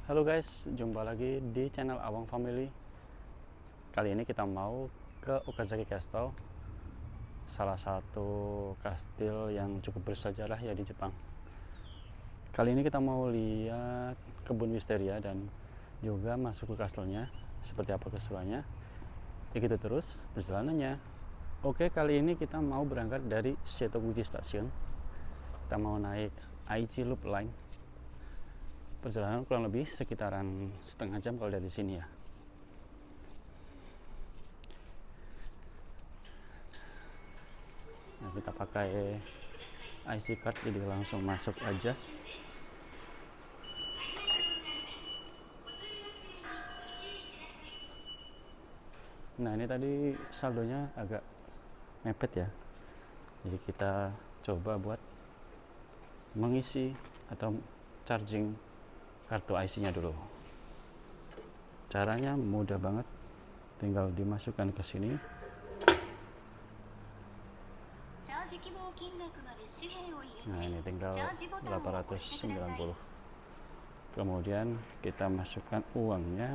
Halo guys, jumpa lagi di channel Awang Family. Kali ini kita mau ke Okazaki Castle, salah satu kastil yang cukup bersejarah ya di Jepang. Kali ini kita mau lihat kebun wisteria dan juga masuk ke kastelnya, seperti apa keseruannya. Ikuti terus perjalanannya. Oke, kali ini kita mau berangkat dari Setoguchi Station. Kita mau naik Aichi Loop Line. Perjalanan kurang lebih sekitaran setengah jam kalau dari sini ya. Nah, kita pakai IC card jadi langsung masuk aja. Nah, ini tadi saldonya agak mepet ya. Jadi kita coba buat mengisi atau charging kartu IC-nya dulu. Caranya mudah banget, tinggal dimasukkan ke sini. Nah, ini tinggal 890. Kemudian kita masukkan uangnya.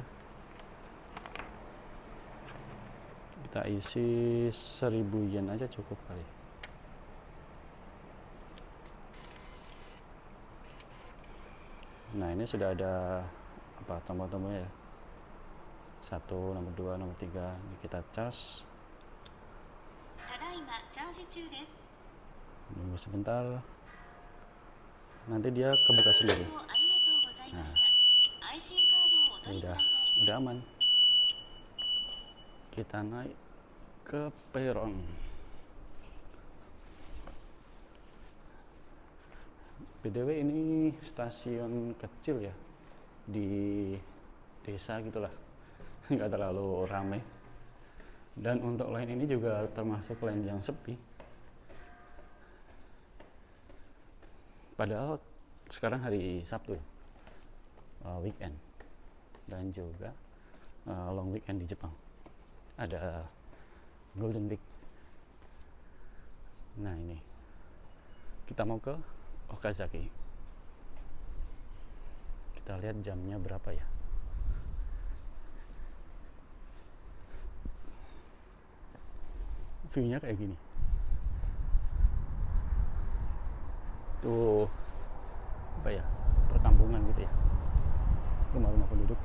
Kita isi 1000 yen aja cukup kali. Nah, ini sudah ada tombol-tombolnya ya. 1, nomor 2, nomor 3. Ini kita charge. Tunggu sebentar. Nanti dia kebuka sendiri. Nah, udah aman. Kita naik ke peron. BTW ini stasiun kecil ya, di desa gitulah, nggak terlalu ramai. Dan untuk line ini juga termasuk line yang sepi. Padahal sekarang hari Sabtu, weekend, dan juga long weekend di Jepang. Ada Golden Week. Nah, ini kita mau ke Okazaki. Kita lihat jamnya berapa ya. View-nya kayak gini. Tuh apa ya, perkampungan gitu ya, rumah-rumah penduduk.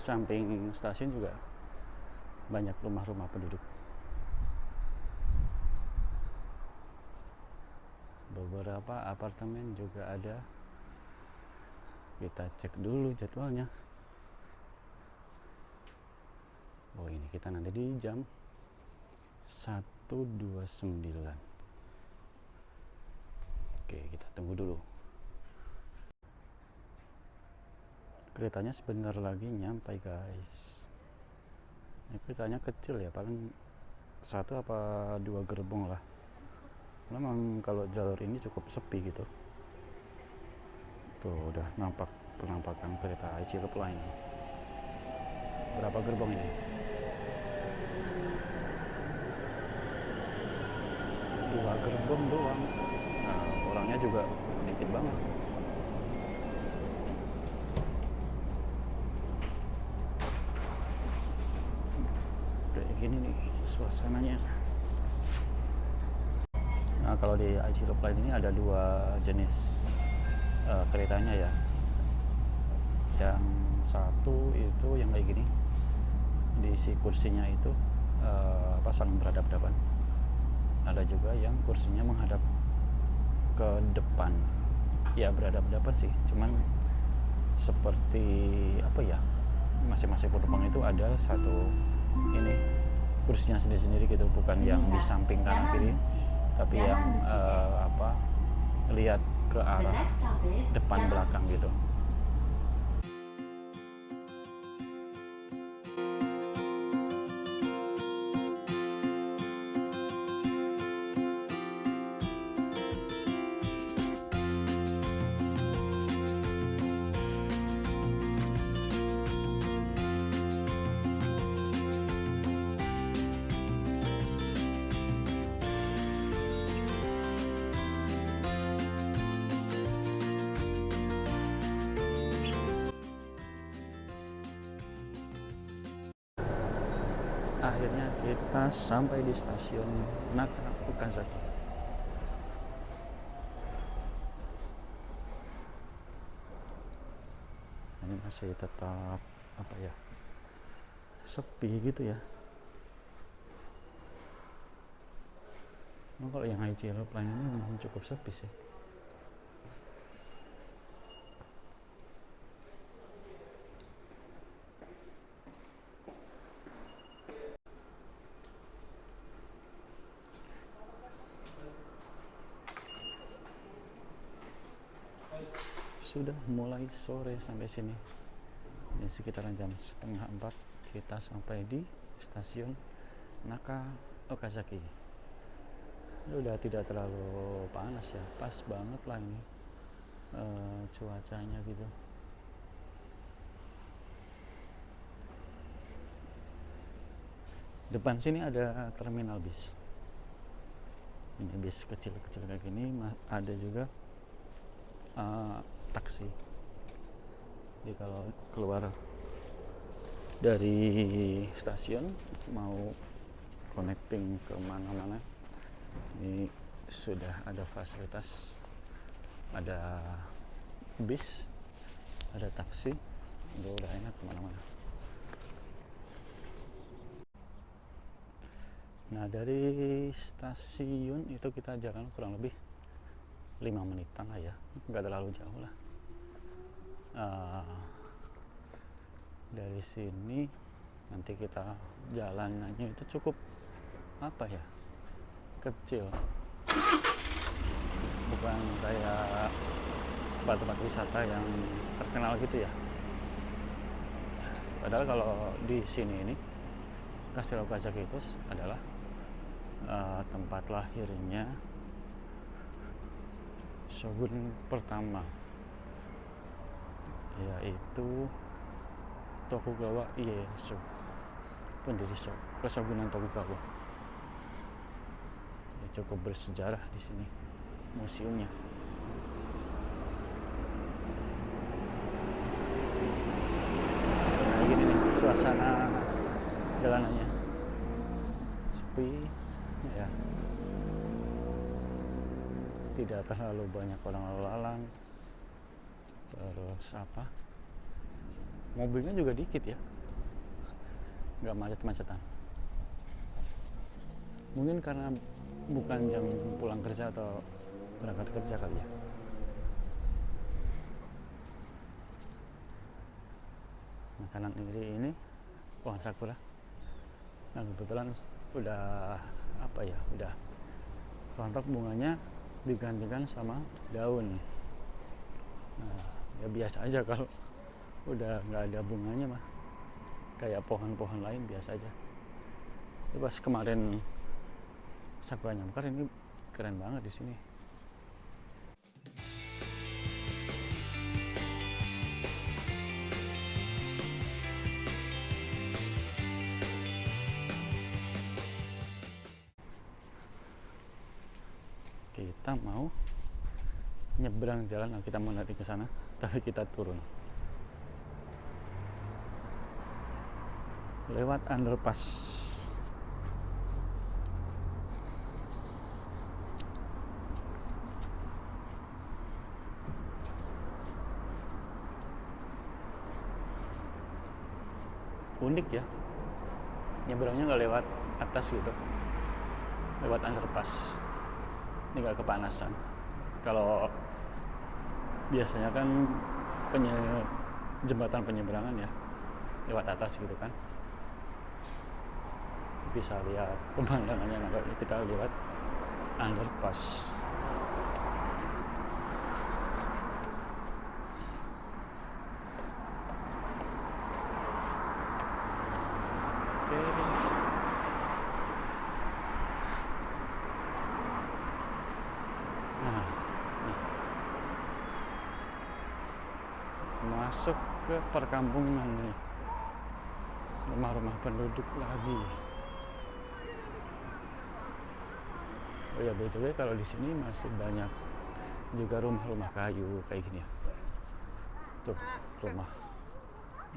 Samping stasiun juga banyak rumah-rumah penduduk. Beberapa apartemen juga ada. Kita cek dulu jadwalnya. Oh, ini kita nanti di jam 1:29. Oke, kita tunggu dulu. Keretanya sebentar lagi nyampe guys. Ini keretanya kecil ya, paling 1 apa 2 gerbong lah. Memang kalau jalur ini cukup sepi gitu. Tuh udah nampak penampakan kereta Aichi Loop Line. Berapa gerbong ini? 2 gerbong doang. Nah, orangnya juga dikit banget. Kayak gini nih suasananya. Nah, kalau di Aichi Loop Line ini ada 2 jenis keretanya ya. Yang satu itu yang kayak gini, diisi kursinya itu saling berhadap-hadapan. Ada juga yang kursinya menghadap ke depan. Ya, berhadap-hadapan sih, cuman seperti apa ya, masing-masing penumpang itu ada satu ini kursinya sendiri-sendiri gitu, bukan yang di samping kanan kiri, tapi yang lihat ke arah depan belakang gitu. akhirnya kita sampai di stasiun Naka Okazaki. Ini masih tetap apa ya, sepi gitu ya. Kalau yang Aichi Aeroplane ini memang cukup sepi sih. Sudah mulai sore sampai sini. Ini sekitaran jam 3:30 kita sampai di stasiun Naka Okazaki. Ini udah tidak terlalu panas ya, pas banget lah ini cuacanya gitu. Depan sini ada terminal bis. Ini bis kecil-kecil kayak gini, ada juga taksi. Jadi kalau keluar dari stasiun mau connecting ke mana-mana, ini sudah ada fasilitas, ada bis, ada taksi, udah enak kemana-mana. Nah, dari stasiun itu kita jalan kurang lebih 5 menitan lah ya, nggak terlalu jauh lah. Dari sini nanti kita jalannya itu cukup apa ya, kecil, bukan kayak tempat-tempat wisata yang terkenal gitu ya. Padahal kalau di sini ini Kastil Okazaki itu adalah tempat lahirnya shogun pertama, yaitu Tokugawa Ieyasu, pendiri Keshogunan Tokugawa. Ya, cukup bersejarah di sini museumnya. Nah, gini nih suasana jalanannya, sepi ya, tidak terlalu banyak orang lalu lalang. Terus apa, mobilnya juga dikit ya, nggak macet-macetan. Mungkin karena bukan jam pulang kerja atau berangkat kerja kali ya. Nah, kanan kiri ini pohon sakura. Nah, kebetulan udah apa ya, udah rontok bunganya, digantikan sama daun. Nah, ya biasa aja kalau udah nggak ada bunganya mah, kayak pohon-pohon lain biasa aja. Tapi pas kemarin sakuranya mekar, ini keren banget di sini. Kita mau nyebrang jalan, kita mau nanti ke sana, tapi kita turun lewat underpass. Unik ya, nyebrangnya nggak lewat atas gitu, lewat underpass. Ini nggak kepanasan. Kalau biasanya kan jembatan penyeberangan ya lewat atas gitu kan, bisa lihat pemandangannya. Nah, kita lihat underpass. Oke. Nah, nih. Masuk ke perkampungan nih, rumah-rumah penduduk lagi. Oh ya, btw kalau di sini masih banyak juga rumah-rumah kayu kayak gini ya. Tuh, rumah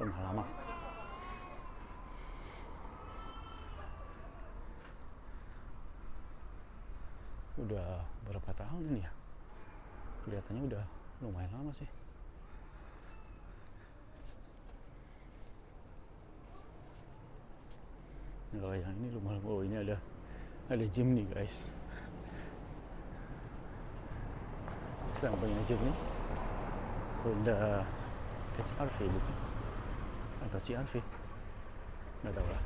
lama. udah berapa tahun ini ya, kelihatannya udah lumayan lama sih. Kalau yang ini lumayan, oh ini ada gym nih guys. Sampingnya gym nih Honda HR-V bukan, atau CR-V, nggak tahu lah.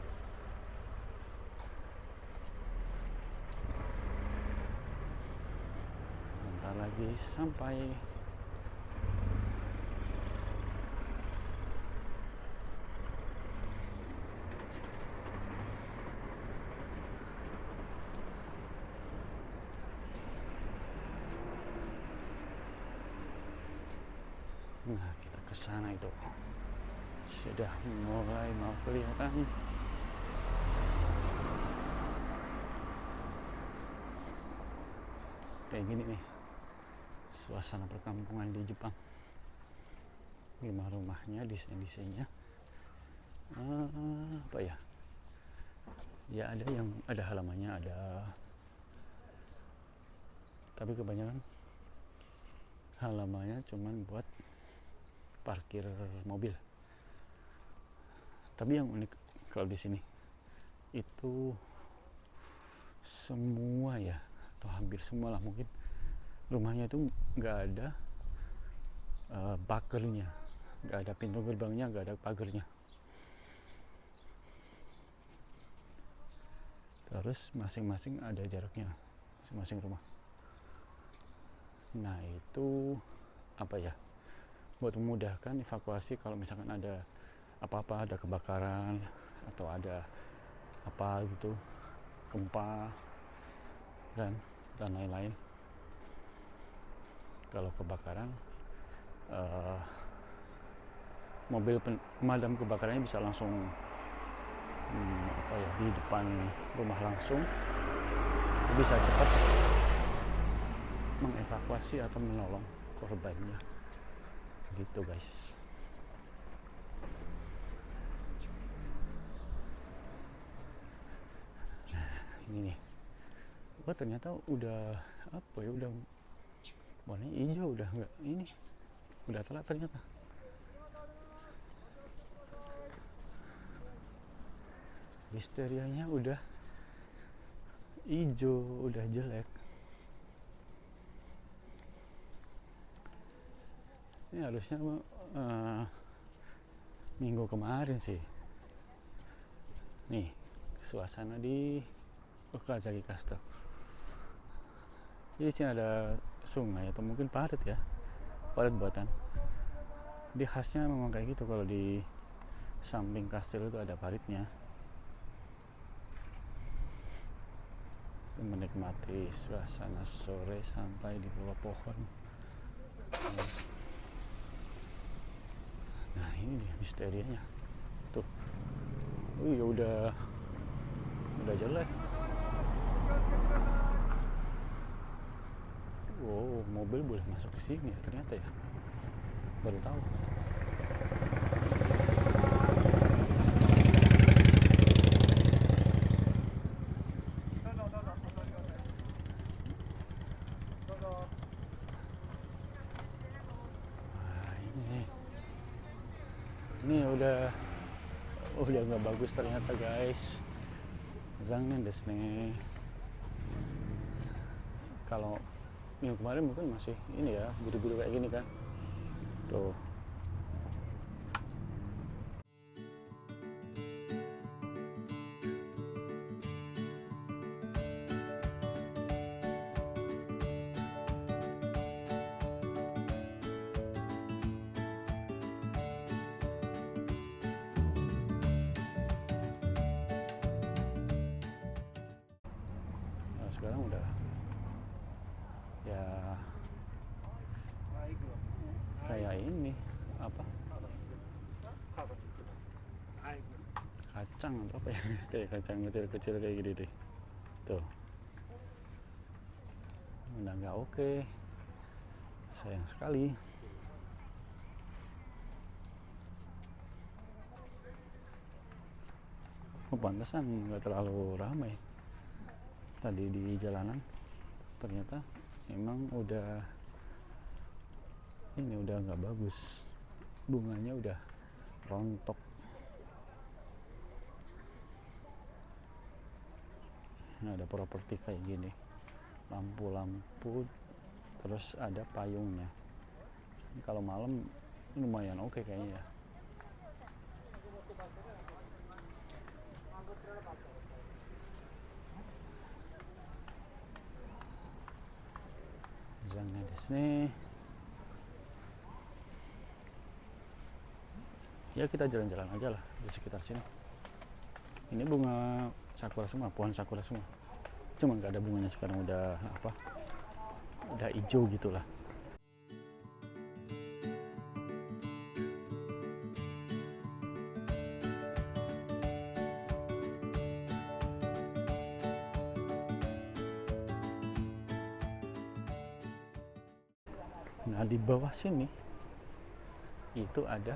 Bentar lagi sampai. Nah, kita ke sana itu. Sudah mulai mau kelihatan. Kayak gini nih suasana perkampungan di Jepang. Rumah-rumahnya, desain-desainnya apa ya? Ya ada yang ada halamannya, ada, tapi kebanyakan halamannya cuman buat parkir mobil. Tapi yang unik kalau di sini itu semua ya, atau hampir semua lah mungkin, rumahnya itu nggak ada pagernya, nggak ada pintu gerbangnya, nggak ada pagernya. Terus masing-masing ada jaraknya, masing-masing rumah. Nah itu apa ya, buat memudahkan evakuasi kalau misalkan ada apa-apa, ada kebakaran atau ada apa gitu, gempa dan lain-lain. Kalau kebakaran, mobil pemadam kebakarannya bisa langsung di depan rumah langsung, bisa cepat mengevakuasi atau menolong korbannya gitu guys. Nah ini nih, wah ternyata udah apa ya, udah warnanya hijau, udah enggak ini, udah telat ternyata. Wisterianya udah hijau, udah jelek. Ini harusnya minggu kemarin sih. Nih suasana di Okazaki Castle. Jadi sini ada sungai atau mungkin parit ya, parit buatan. Di khasnya memang kayak gitu, kalau di samping kastil itu ada paritnya. Menikmati suasana sore santai di bawah pohon. Nah ini dia misterinya tuh. Oh iya udah jelek. Wow, mobil boleh masuk ke sini ya ternyata ya, baru tahu. Ini udah nggak bagus ternyata guys. Zangen desu ne. Kalau minggu kemarin mungkin masih ini ya, biru-biru kayak gini kan. Tuh. Sekarang udah ya kayak ini apa, kacang atau apa ya, kayak kacang kecil-kecil kayak gini deh tuh. Udah nggak oke, sayang sekali. Pantesan nggak terlalu ramai tadi di jalanan. ternyata memang udah nggak bagus, bunganya udah rontok. Nah, ada properti kayak gini, lampu-lampu, terus ada payungnya. Ini kalau malam lumayan oke kayaknya ya. Jangan desne. Ya kita jalan-jalan aja lah di sekitar sini. Ini bunga sakura semua, pohon sakura semua. Cuma nggak ada bunganya sekarang, udah hijau gitulah. Nah, di bawah sini itu ada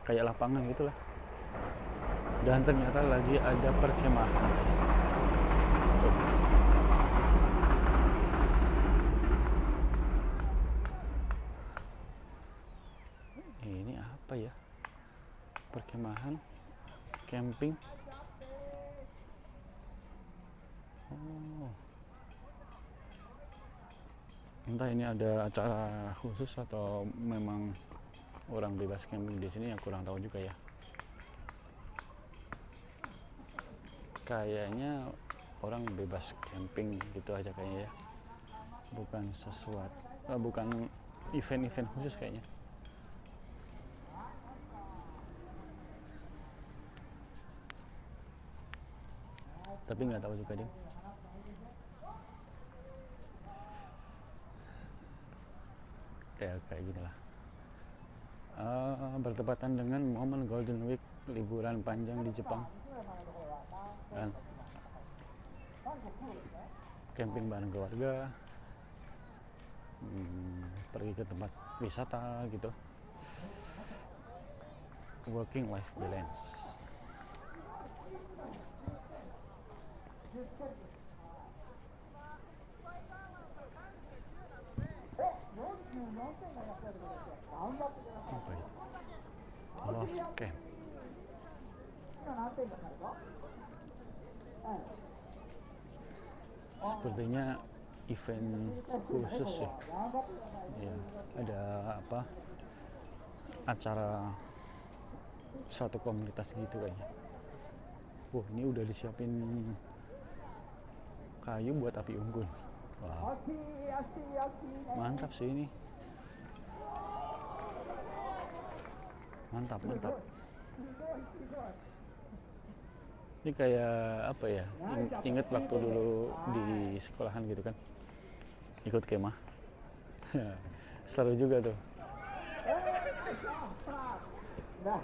kayak lapangan gitulah, dan ternyata lagi ada perkemahan guys. Tuh. Ini apa ya? Perkemahan, camping. Oh, entah ini ada acara khusus atau memang orang bebas camping di sini, yang kurang tahu juga ya. Kayaknya orang bebas camping gitu aja kayaknya ya, bukan bukan event-event khusus kayaknya. Tapi nggak tahu juga deh. Kayak gini lah. Bertepatan dengan momen Golden Week, liburan panjang di Jepang, kan? Camping bareng keluarga, pergi ke tempat wisata gitu. Working life balance. Apa itu? Love camp. Sepertinya event khusus ya. Ya, ada apa? Acara suatu komunitas gitu kayaknya. Wah, ini udah disiapin kayu buat api unggun. Wow. Mantap sih ini. Mantap. Ini kayak apa ya? Ingat waktu dulu di sekolahan gitu kan, ikut kemah. Seru juga tuh.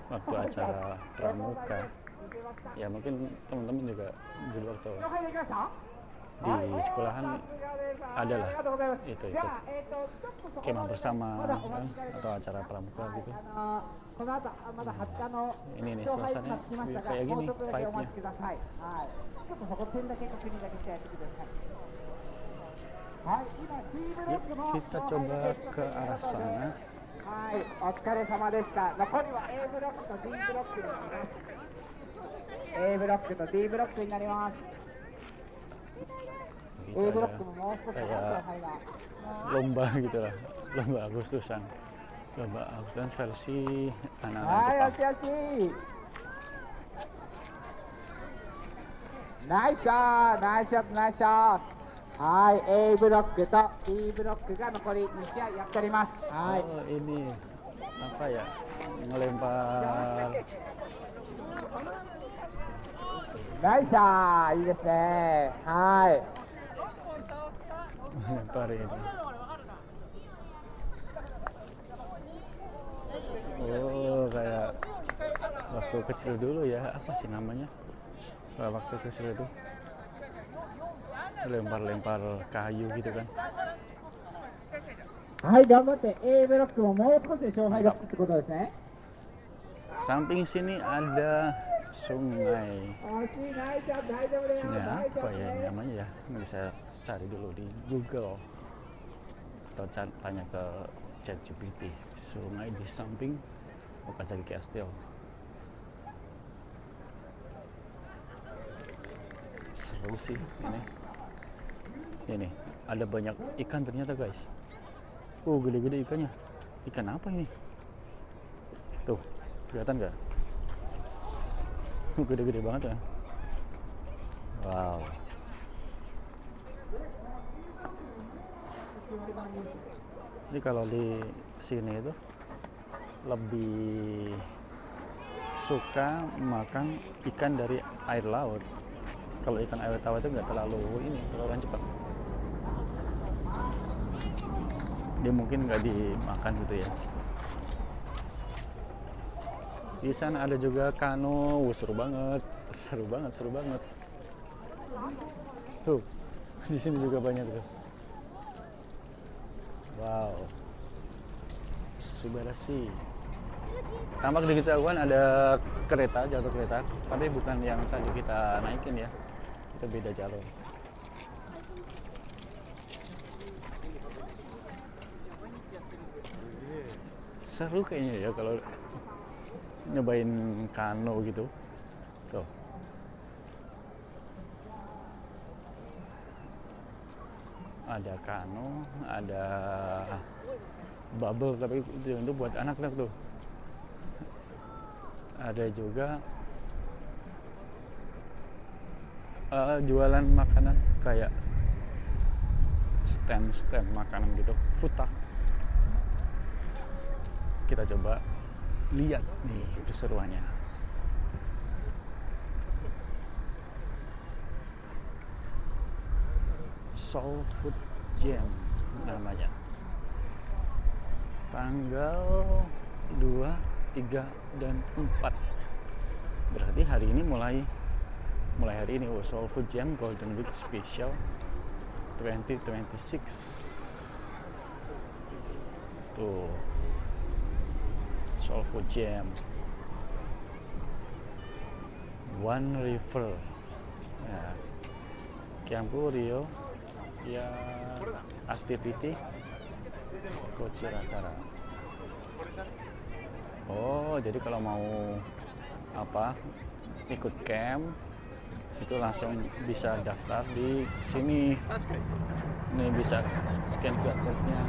Waktu acara pramuka. Ya mungkin teman-teman juga dulu waktu di sekolahan ada lah itu ikut kemah bersama kan, atau acara pramuka gitu. Ini nih suasananya kayak gini vibe-nya. Yuk kita coba ke arah sana. はい、お疲れ様でした。残りは A ブロックと D ブロックになります。A ブロックと D ブロックになります。A ブロックももう少し入が lomba gitu lah, lomba Agustusan versi anak-anak はい、 Jepang. よしよし。ナイスショット、ナイスショット、ナイスショット。はい、A ブロックと D ブロックが残り2試合やっております。はい。 Oh, ini apa ya? Ngelempar. ナイスショット、いいですね。はい。 Ngelempar ini. Oh, kayak waktu kecil dulu ya, apa sih namanya? Kalau waktu kecil itu lempar-lempar kayu gitu kan. はい、頑張って A ブロックももう少しで勝敗がつくってことですね。 Samping sini ada sungai. 惜しい、ナイスショット、大丈夫です。 Sungai apa ya ini namanya ya? Nggak bisa cari dulu di Google atau tanya ke ChatGPT. Sungai di samping Okazaki Castle. Seru sih ini. Ini ada banyak ikan ternyata guys. Gede-gede ikannya. Ikan apa ini? Tuh, kelihatan nggak? Gede-gede banget ya. Wow. Jadi kalau di sini itu lebih suka makan ikan dari air laut. Kalau ikan air tawar itu nggak terlalu keluaran cepat. Dia mungkin nggak dimakan gitu ya. Di sana ada juga kano, seru banget. Tuh, di sini juga banyak tuh. Wow, subarashi. Tampak di kejauhan ada kereta, jatuh kereta, tapi bukan yang tadi kita naikin ya. Itu beda jalur. Seru kayaknya ya kalau nyobain kano gitu. Tuh. Ada kano, ada bubble, tapi itu untuk buat anak-anak tuh. Ada juga jualan makanan kayak stand makanan gitu, food truck. Kita coba lihat nih keseruannya. Soul Food Jam namanya. Tanggal 2, 3, dan 4. Berarti hari ini mulai hari ini Soul Food Jam Golden Week Special 2026. Tuh. Soul Food Jam. One River. Ya. Kiampu Rio ya activity Kochiratara. Oh, jadi kalau mau ikut camp itu langsung bisa daftar di sini. Ini bisa scan QR code-nya.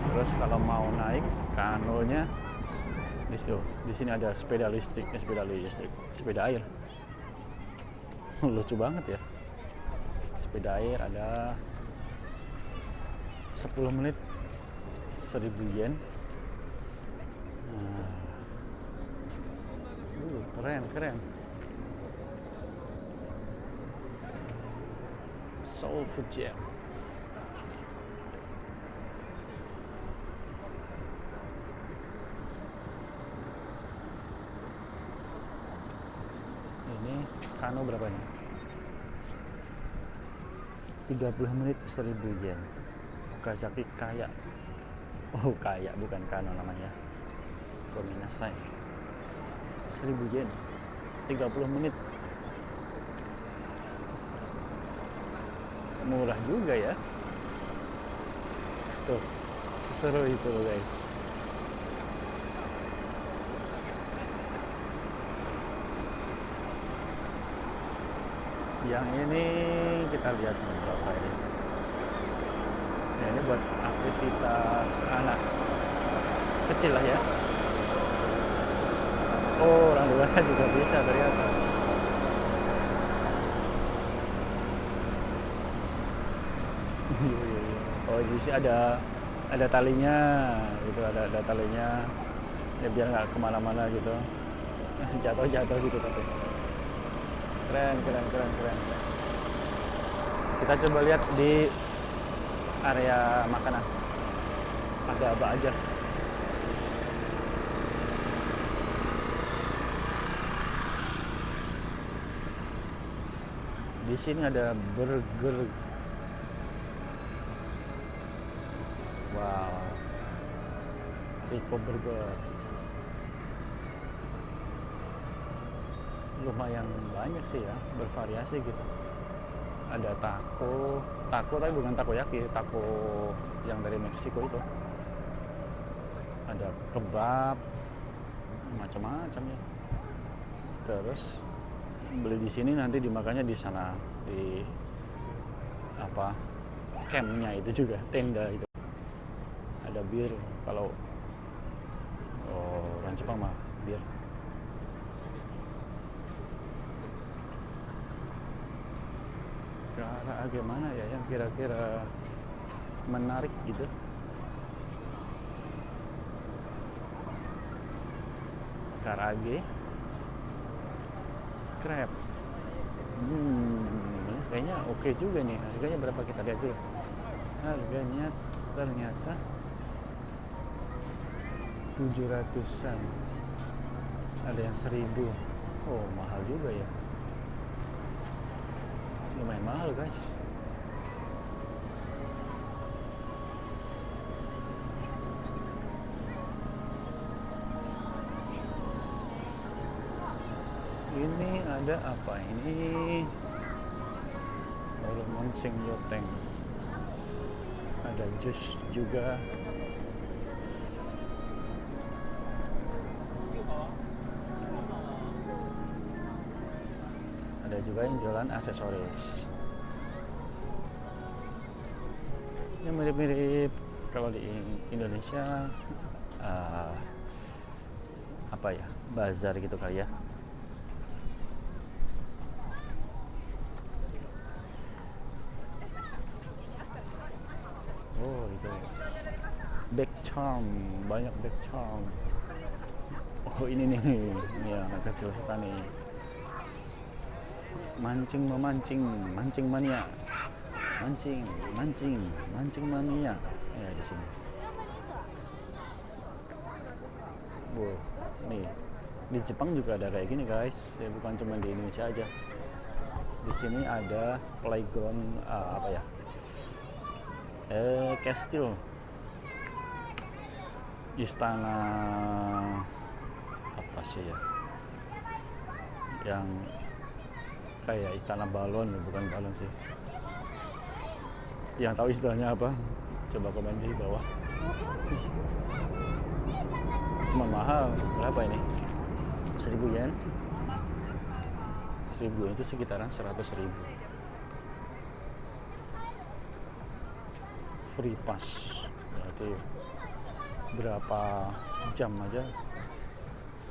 Terus kalau mau naik kanonya di sini ada sepeda air. Lucu banget ya. Sepeda air ada 10 menit 1.000 yen. Keren. Soul Food Jam. Ini kano berapa nih? 30 menit 1.000 yen. Okazaki Kaya. Oh, Kaya bukan kano namanya. Gominasai. 1.000 yen. 30 menit. Murah juga ya. Tuh, seseru itu loh guys. Yang ini kita lihat berapa ini. Nah, ini buat aktivitas anak kecil lah ya. Oh, orang dewasa juga bisa ternyata. Oh, di sini ada talinya, gitu, ada talinya, ya biar nggak kemana-mana gitu, jatuh gitu tapi. Keren. Kita coba lihat di area makanan. Ada apa aja? Di sini ada burger. Wow. Rico Burger. lumayan banyak sih ya, bervariasi gitu. Ada taco tapi bukan takoyaki, taco yang dari Meksiko itu. Ada kebab, macam-macam ya. Terus beli di sini nanti dimakannya di sana, di apa, campnya itu juga, tenda itu. Ada bir, kalau orang Jepang mah bir. Karaage mana ya yang kira-kira menarik gitu? Karaage, crab. Kayaknya oke juga nih. Harganya berapa, kita lihat dulu. Harganya ternyata 700-an. Ada yang 1000. Oh, mahal juga ya. Lumayan mahal, guys. Ini ada apa ini? Hormon Yoteng. Ada jus juga. Ada juga yang jualan aksesoris. Yang mirip-mirip kalau di Indonesia apa ya? Bazar gitu kali ya. Oh, itu back charm, banyak back charm. Oh, ini nih, ini yang anak kecil suka nih. Mancing memancing, mancing mania, mancing mania. Ya, di sini. Wow, nih di Jepang juga ada kayak gini, guys. Ya, bukan cuma di Indonesia aja. Di sini ada playground apa ya? Kastil, istana apa sih ya, yang kayak istana balon, bukan balon sih. Yang tahu istilahnya apa, coba komen di bawah. Cuma mahal, berapa ini? 1000 yen. 1000 itu sekitaran 100.000. Free pass, berarti berapa jam aja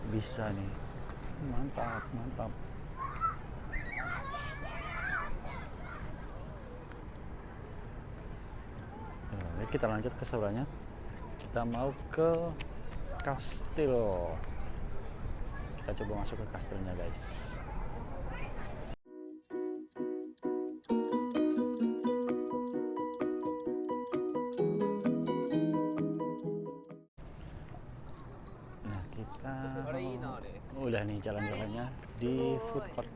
bisa nih. Mantap. Nah, kita lanjut ke seberangnya. Kita mau ke kastil. Kita coba masuk ke kastilnya, guys. Udah nih jalan-jalannya di food court.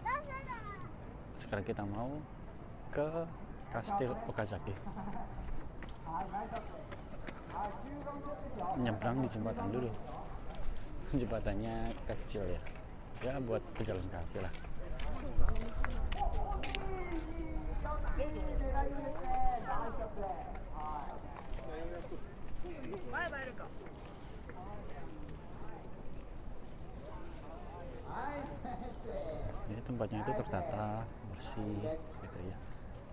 Sekarang kita mau ke Kastil Okazaki. Nyebrang di jembatan dulu. Jembatannya kecil ya. Ya buat pejalan kaki lah. Ini tempatnya itu tertata, bersih gitu ya,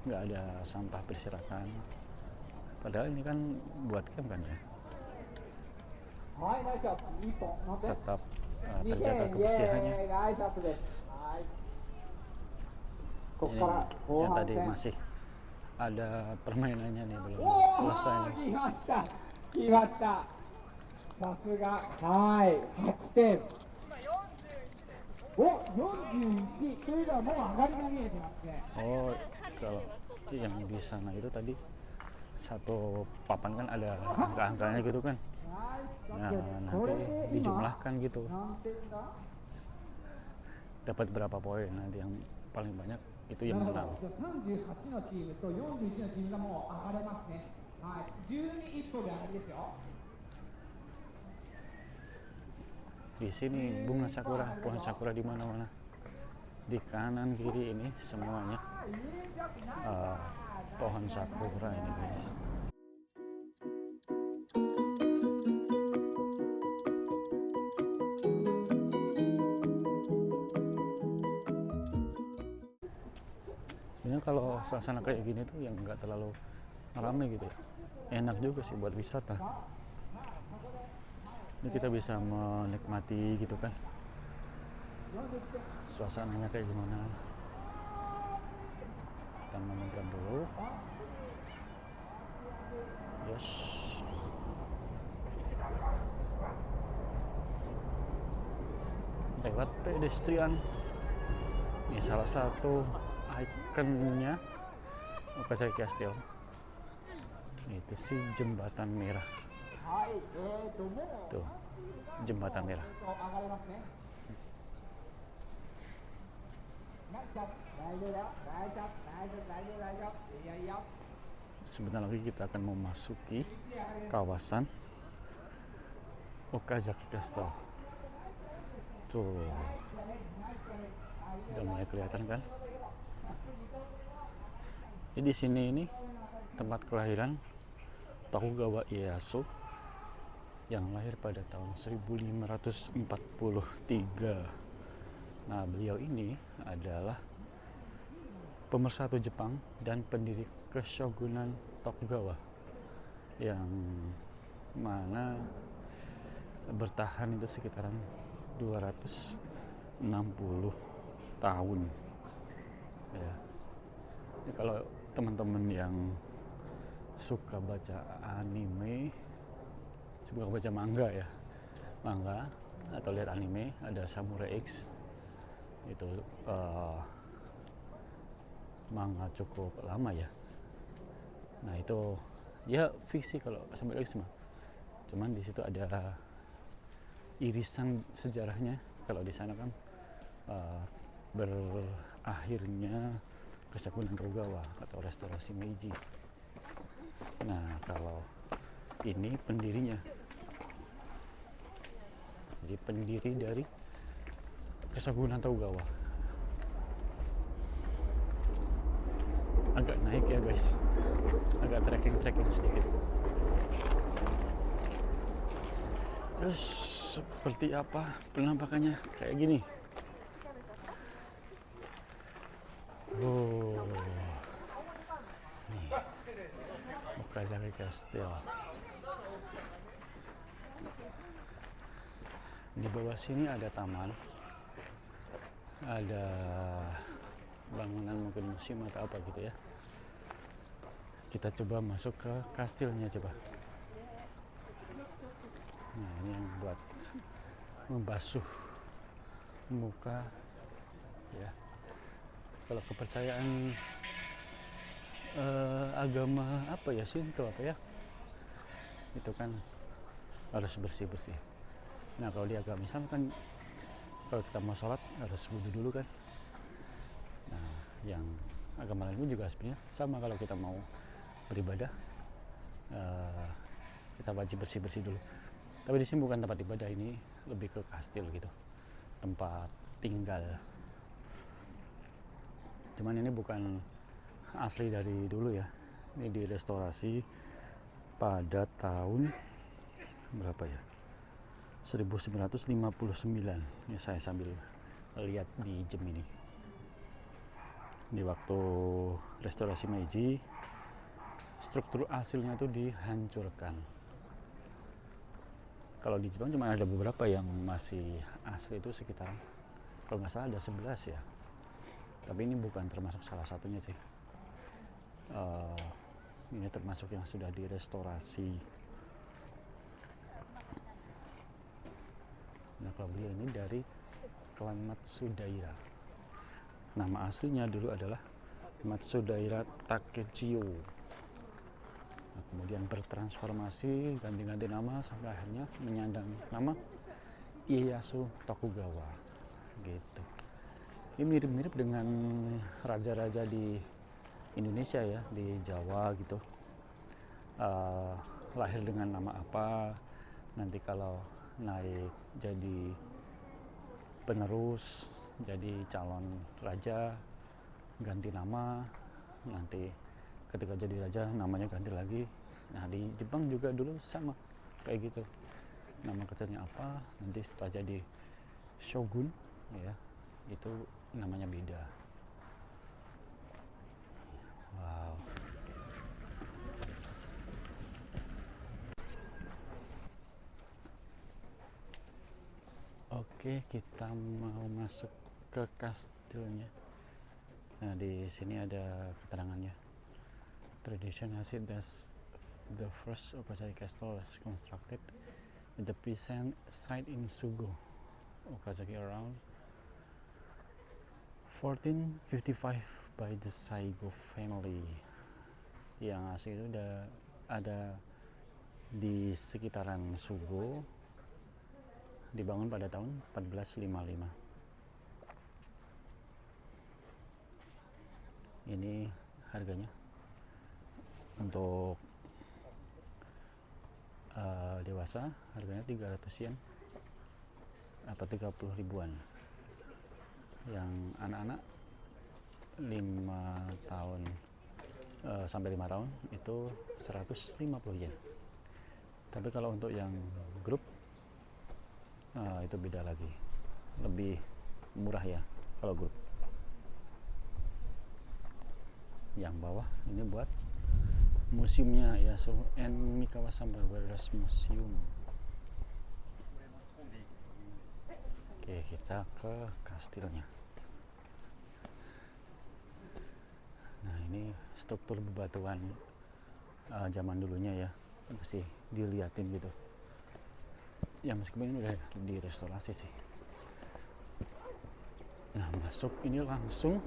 nggak ada sampah berserakan. Padahal ini kan buat camp kan ya. Tetap terjaga kebersihannya. Ini yang tadi masih ada permainannya nih, belum selesai nih. 来ました。さすが。はい。8点。お、41というのはもう上がりが見えてますね。Oh, kalau yang di sana itu tadi satu papan kan ada angka-angkanya gitu kan. Nah, nanti dijumlahkan gitu. Dapat berapa poin, nanti yang paling banyak itu yang menang. 38のチームと41のチームがもう上がれますね。はい。12一歩で上がりですよ。 Di sini bunga sakura, pohon sakura di mana-mana. Di kanan kiri ini semuanya pohon sakura ini guys. Sebenarnya kalau suasana kayak gini tuh yang nggak terlalu ramai gitu ya, enak juga sih buat wisata. Ini kita bisa menikmati gitu kan, suasananya kayak gimana. Kita menonton dulu. Yes. Lewat pedestrian. Ini salah satu ikonnya Okazaki Castle. Itu sih jembatan merah. Tuh, jembatan merah. Sebentar lagi kita akan memasuki kawasan Okazaki Castle. Tuh, udah mulai kelihatan kan? Jadi di sini ini tempat kelahiran Tokugawa Ieyasu yang lahir pada tahun 1543. Nah, beliau ini adalah pemersatu Jepang dan pendiri Keshogunan Tokugawa yang mana bertahan itu sekitaran 260 tahun ya. Ini kalau teman-teman yang suka baca anime, suka baca manga ya, manga atau lihat anime, ada Samurai X itu manga cukup lama ya. Nah itu ya fiksi kalau Samurai X mah, cuman di situ ada irisan sejarahnya. Kalau di sana kan berakhirnya Keshogunan Tokugawa atau restorasi Meiji. Nah kalau ini pendirinya, jadi pendiri dari Keshogunan Tokugawa. Agak naik ya guys, agak trekking sedikit. Terus seperti apa penampakannya kayak gini. Oh, nih Okazaki Castle. Di bawah sini ada taman, ada bangunan mungkin museum atau apa gitu ya. Kita coba masuk ke kastilnya coba. Nah ini yang buat membasuh muka ya. Kalau kepercayaan agama apa ya, Shinto apa ya, itu kan harus bersih-bersih. Nah kalau di agama Islam kan kalau kita mau sholat harus wudu dulu kan. Nah yang agama lain pun juga sebenarnya sama, kalau kita mau beribadah kita wajib bersih-bersih dulu. Tapi di sini bukan tempat ibadah, ini lebih ke kastil gitu, tempat tinggal. Cuman ini bukan asli dari dulu ya, ini direstorasi pada tahun berapa ya, 1959. Ini saya sambil lihat di jam ini. Di waktu restorasi Meiji, struktur aslinya itu dihancurkan. Kalau di Jepang cuma ada beberapa yang masih asli, itu sekitar kalau nggak salah ada 11 ya. Tapi ini bukan termasuk salah satunya sih. Ini termasuk yang sudah direstorasi. Nah kalau beliau ini dari klan Matsudaira. Nama aslinya dulu adalah Matsudaira Takechiyo. Nah, kemudian bertransformasi, ganti-ganti nama sampai akhirnya menyandang nama Ieyasu Tokugawa gitu. Ini mirip-mirip dengan raja-raja di Indonesia ya, di Jawa gitu. Lahir dengan nama apa, nanti kalau naik jadi penerus jadi calon raja, ganti nama, nanti ketika jadi raja namanya ganti lagi. Nah di Jepang juga dulu sama kayak gitu, nama kecilnya apa, nanti setelah jadi shogun ya itu namanya beda. Wow. Oke, kita mau masuk ke kastilnya. Nah, di sini ada keterangannya. Tradition has it that the first Okazaki Castle was constructed at the present site in Sugo, Okazaki around 1455 by the Saigo family. Yang asli itu udah ada di sekitaran Sugo, dibangun pada tahun 1455. Ini harganya untuk dewasa harganya 300 yen atau 30 ribuan. Yang anak-anak 5 tahun sampai 5 tahun itu 150 yen. Tapi kalau untuk yang grup itu beda lagi, lebih murah ya kalau grup. Yang bawah ini buat museumnya ya, and Mikawasama Brothers Museum. Oke, kita ke kastilnya. Nah ini struktur bebatuan zaman dulunya ya, masih diliatin gitu ya, meskipun ini udah direstorasi sih. Nah masuk ini langsung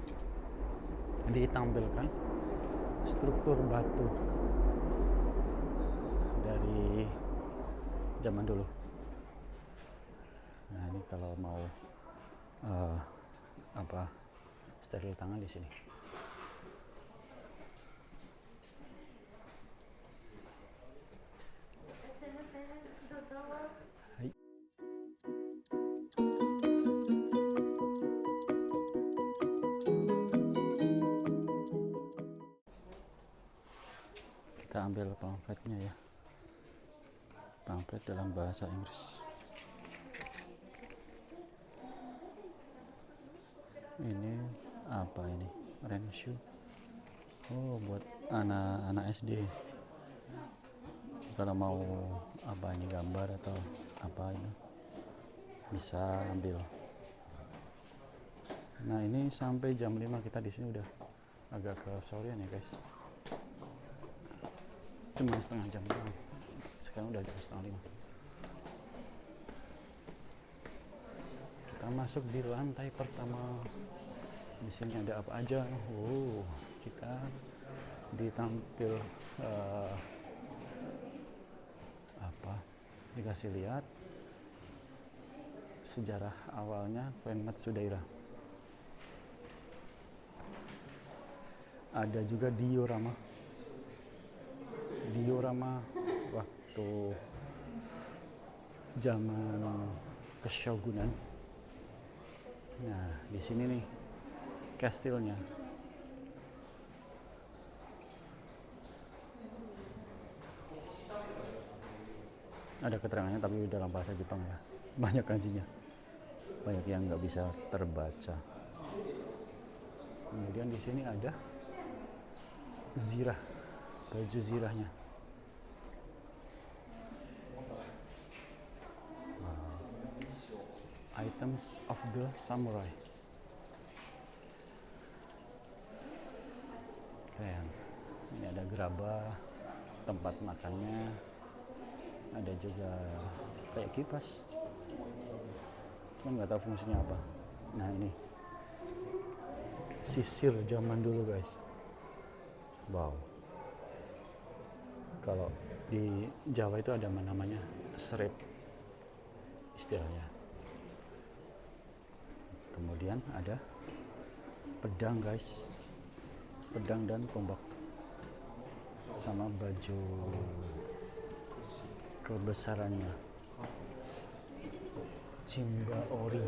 ditampilkan struktur batu dari zaman dulu. Nah ini kalau mau steril tangan di sini. Hai. Kita ambil pamfletnya ya, pamflet dalam bahasa Inggris. Ini apa ini? Renshu. Oh, buat anak-anak SD. Kalau mau apa ini gambar atau apa ini bisa ambil. Nah, ini sampai jam 5 kita di sini udah agak kesorean ya, guys. Cuma setengah jam doang. Sekarang udah jam setengah 5. Kita masuk di lantai pertama. Di sini ada apa aja? Oh, kita ditampil dikasih lihat sejarah awalnya Clan Matsudaira. Ada juga diorama waktu zaman keshogunan. Nah, di sini nih kastilnya. Ada keterangannya tapi dalam bahasa Jepang ya, banyak kanjinya, banyak yang nggak bisa terbaca. Kemudian di sini ada zirah, baju zirahnya. Items of the samurai. Keren. Ini ada gerabah, tempat makannya. Ada juga kayak kipas, cuman nggak tahu fungsinya apa. Nah ini sisir zaman dulu, guys. Wow. Kalau di Jawa itu ada namanya serep istilahnya. Kemudian ada pedang, guys, pedang dan tombak, sama baju kebesarannya, Chimba Ori.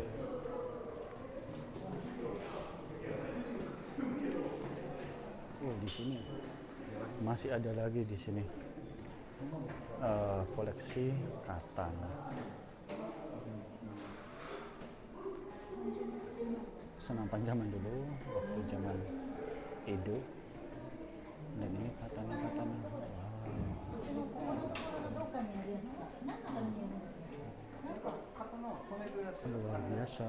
di sini masih ada lagi di sini koleksi katana. Senapan zaman dulu waktu zaman Edo. Dan ini katana. Luar biasa.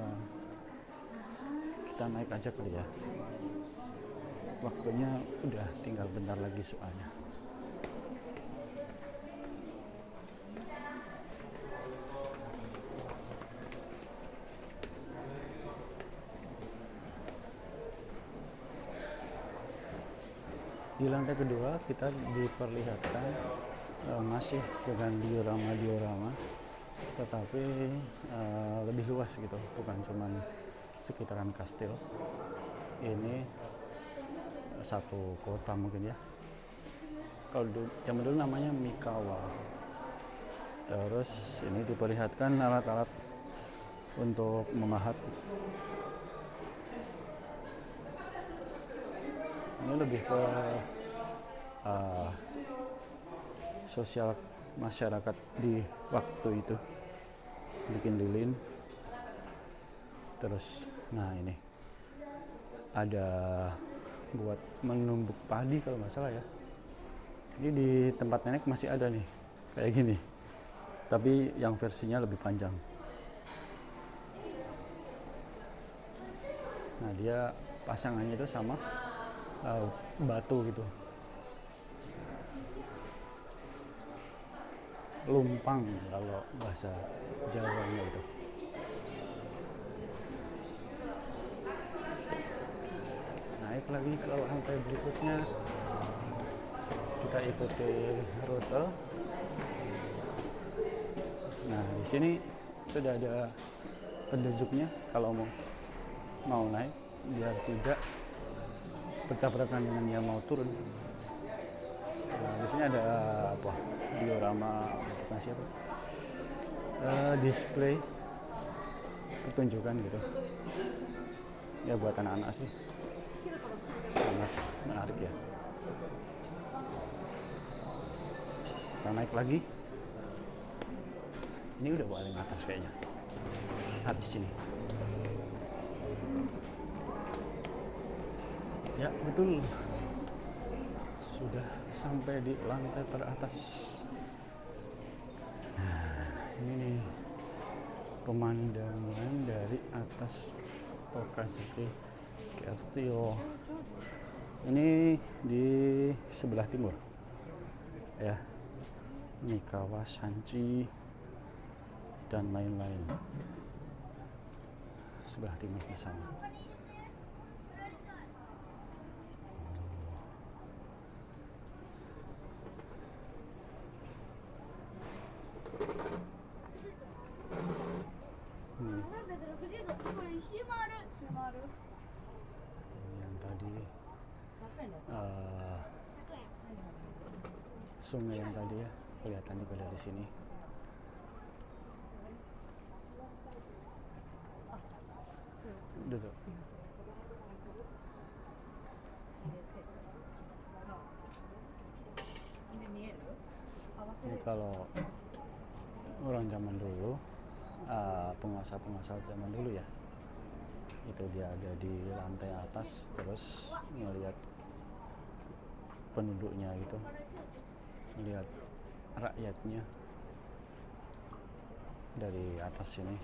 Kita naik aja kali ya. Waktunya udah tinggal bentar lagi soalnya. Di lantai kedua kita diperlihatkan masih dengan diorama, tetapi lebih luas gitu, bukan cuma sekitaran kastil. Ini satu kota mungkin ya. Kalau zaman dulu namanya Mikawa. Terus ini diperlihatkan alat-alat untuk memahat. Ini lebih ke sosial masyarakat di waktu itu, bikin lilin. Terus nah ini ada buat menumbuk padi kalau nggak salah ya. Ini di tempat nenek masih ada nih kayak gini, tapi yang versinya lebih panjang. Nah dia pasangannya itu sama batu gitu, lumpang kalau bahasa Jawanya itu. Naik lagi ke lantai berikutnya, kita ikuti rute. Nah di sini sudah ada penunjuknya kalau mau naik biar tidak bertabrakan dengan yang mau turun. Nah, di sini ada apa? Diorama, bukan siapa? Display pertunjukan gitu. Ya buat anak-anak sih sangat menarik ya. Kita naik lagi. Ini udah paling atas kayaknya. Habis sini. Ya betul, sudah sampai di lantai teratas. Nah ini nih pemandangan dari atas Okazaki Castle. Ini di sebelah timur ya, Mikawa, Shanchi dan lain-lain. Sebelah timurnya sama. Yang tadi sungai yang tadi ya, kelihatan juga dari sini. Duduk. Ini kalau orang zaman dulu, penguasa-penguasa zaman dulu ya, itu dia ada di lantai atas, terus ngelihat penduduknya gitu, melihat rakyatnya dari atas sini.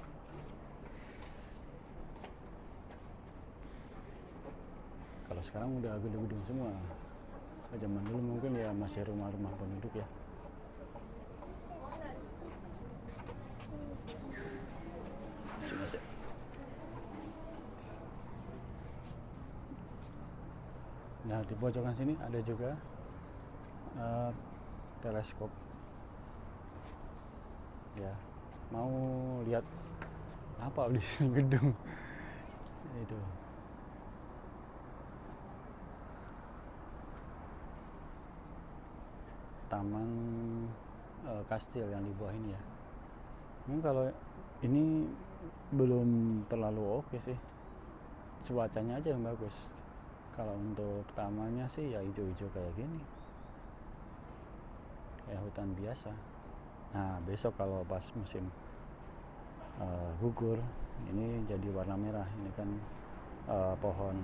Kalau sekarang udah gedung-gedung semua. Zaman dulu mungkin ya masih rumah-rumah penduduk ya. Masih. Nah di pojokan sini ada juga teleskop. Ya, mau lihat apa di sini gedung itu. Taman kastil yang di bawah ini ya. Kalau ini belum terlalu oke sih, cuacanya aja yang bagus. Kalau untuk tamannya sih ya hijau-hijau kayak gini, kayak hutan biasa. Nah besok kalau pas musim gugur ini jadi warna merah. Ini kan pohon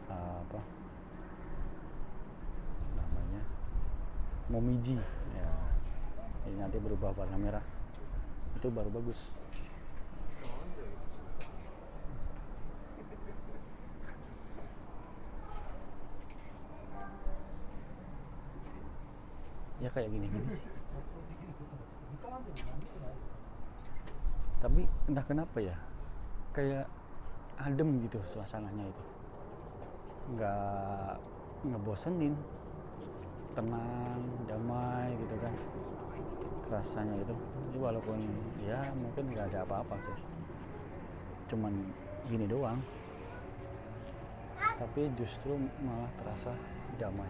apa namanya, momiji ya, ini nanti berubah warna merah, itu baru bagus. Ya kayak gini-gini sih, tapi entah kenapa ya kayak adem gitu suasananya, itu nggak ngebosenin, tenang, damai gitu kan rasanya itu. Jadi walaupun ya mungkin nggak ada apa-apa sih, cuman gini doang, tapi justru malah terasa damai.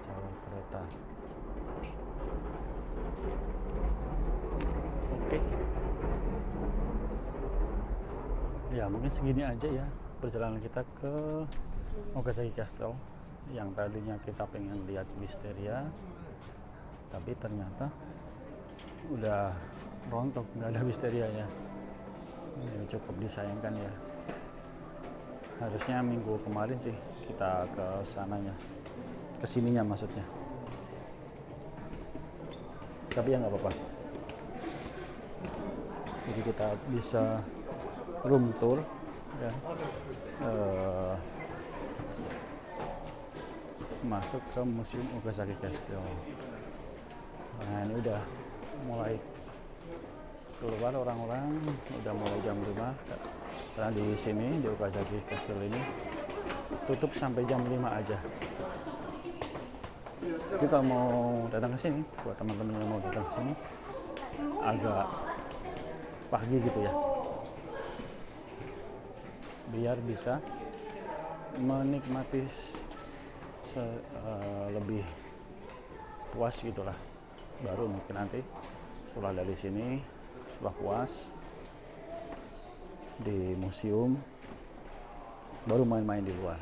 Jalur kereta. Oke. Ya mungkin segini aja ya perjalanan kita ke Okazaki Castle. Yang tadinya kita pengen lihat Wisteria, tapi ternyata udah rontok, nggak ada Wisteria ya. Ya cukup disayangkan ya. Harusnya minggu kemarin sih kita ke sananya, kesininya maksudnya. Tapi ya nggak apa-apa. Jadi kita bisa room tour ya, masuk ke Museum Okazaki Castle. Nah ini udah mulai keluar orang-orang, udah mulai jam 5, karena di sini di Okazaki Castle ini tutup sampai jam 5 aja. Jadi kalau mau datang ke sini, buat teman-teman yang mau datang ke sini agak pagi gitu ya, biar bisa menikmati lebih puas gitulah. Baru mungkin nanti setelah dari sini, setelah puas di museum, baru main-main di luar,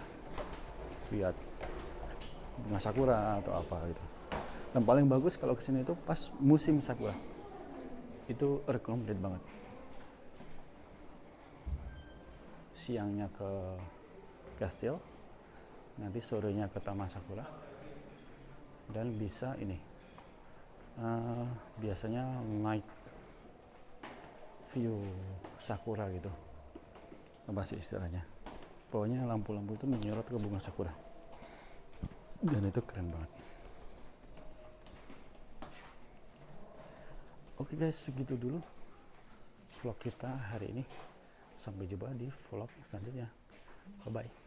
lihat bunga sakura atau apa gitu. Dan paling bagus kalau kesini itu pas musim sakura, itu recommended banget. Siangnya ke Kastil, nanti sorenya ke Taman Sakura, dan bisa ini biasanya night view sakura gitu, apa sih istilahnya, pokoknya lampu-lampu itu menyorot ke bunga sakura, dan itu keren banget. Oke guys, segitu dulu vlog kita hari ini. Sampai jumpa di vlog selanjutnya. Bye bye.